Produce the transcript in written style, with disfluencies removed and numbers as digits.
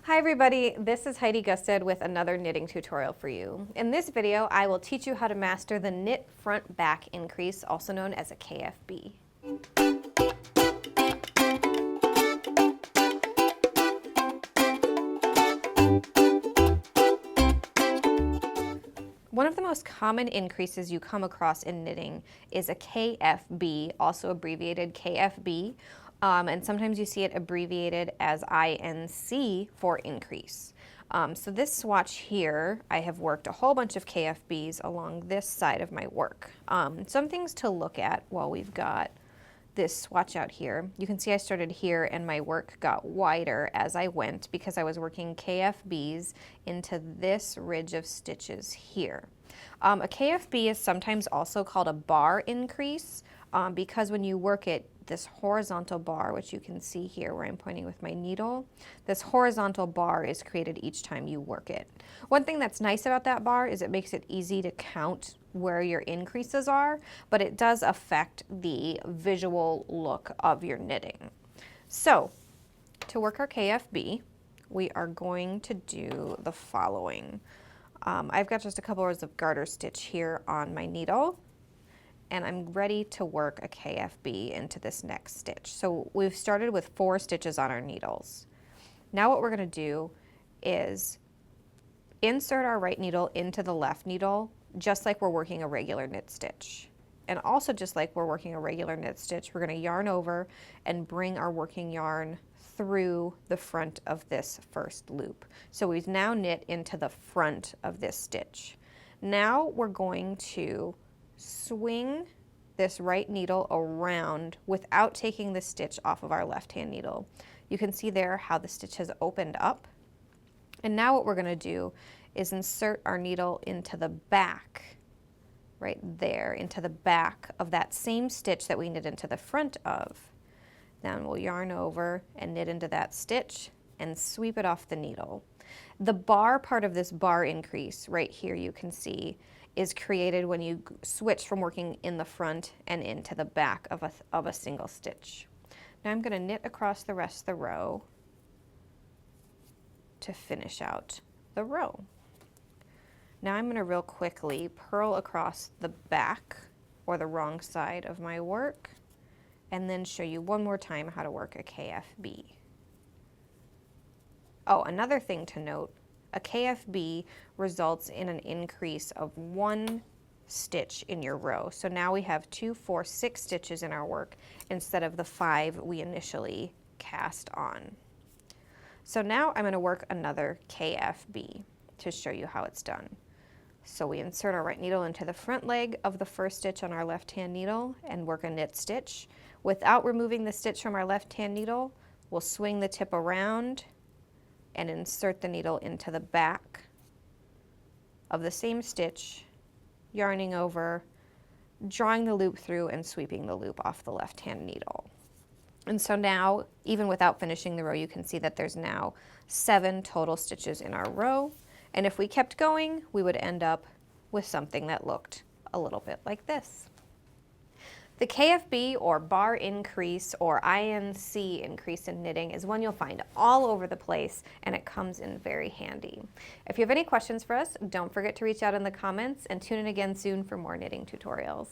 Hi everybody, this is Heidi Gustad with another knitting tutorial for you. In this video, I will teach you how to master the knit front back increase, also known as a KFB. One of the most common increases you come across in knitting is a KFB, also abbreviated KFB, and sometimes you see it abbreviated as INC for increase. So this swatch here, I have worked a whole bunch of KFBs along this side of my work. Some things to look at while we've got this swatch out here. You can see I started here and my work got wider as I went because I was working KFBs into this ridge of stitches here. A KFB is sometimes also called a bar increase because when you work it, this horizontal bar, which you can see here where I'm pointing with my needle, this horizontal bar is created each time you work it. One thing that's nice about that bar is it makes it easy to count where your increases are, but it does affect the visual look of your knitting. So to work our KFB, we are going to do the following. I've got just a couple rows of garter stitch here on my needle, and I'm ready to work a KFB into this next stitch. So we've started with 4 stitches on our needles. Now what we're gonna do is insert our right needle into the left needle, just like we're working a regular knit stitch. And also just like we're working a regular knit stitch, we're gonna yarn over and bring our working yarn through the front of this first loop. So we've now knit into the front of this stitch. Now we're going to swing this right needle around without taking the stitch off of our left hand needle. You can see there how the stitch has opened up. And now what we're going to do is insert our needle into the back, right there, into the back of that same stitch that we knit into the front of. Then we'll yarn over and knit into that stitch and sweep it off the needle. The bar part of this bar increase right here you can see is created when you switch from working in the front and into the back of a single stitch. Now I'm going to knit across the rest of the row to finish out the row. Now I'm going to real quickly purl across the back or the wrong side of my work and then show you one more time how to work a KFB. Oh, another thing to note, a KFB results in an increase of 1 stitch in your row. So now we have 2, 4, 6 stitches in our work instead of the 5 we initially cast on. So now I'm going to work another KFB to show you how it's done. So we insert our right needle into the front leg of the first stitch on our left hand needle and work a knit stitch. Without removing the stitch from our left hand needle, we'll swing the tip around and insert the needle into the back of the same stitch, yarning over, drawing the loop through and sweeping the loop off the left hand needle. And so now, even without finishing the row, you can see that there's now 7 total stitches in our row. And if we kept going, we would end up with something that looked a little bit like this. The KFB, or bar increase, or INC increase in knitting, is one you'll find all over the place, and it comes in very handy. If you have any questions for us, don't forget to reach out in the comments, and tune in again soon for more knitting tutorials.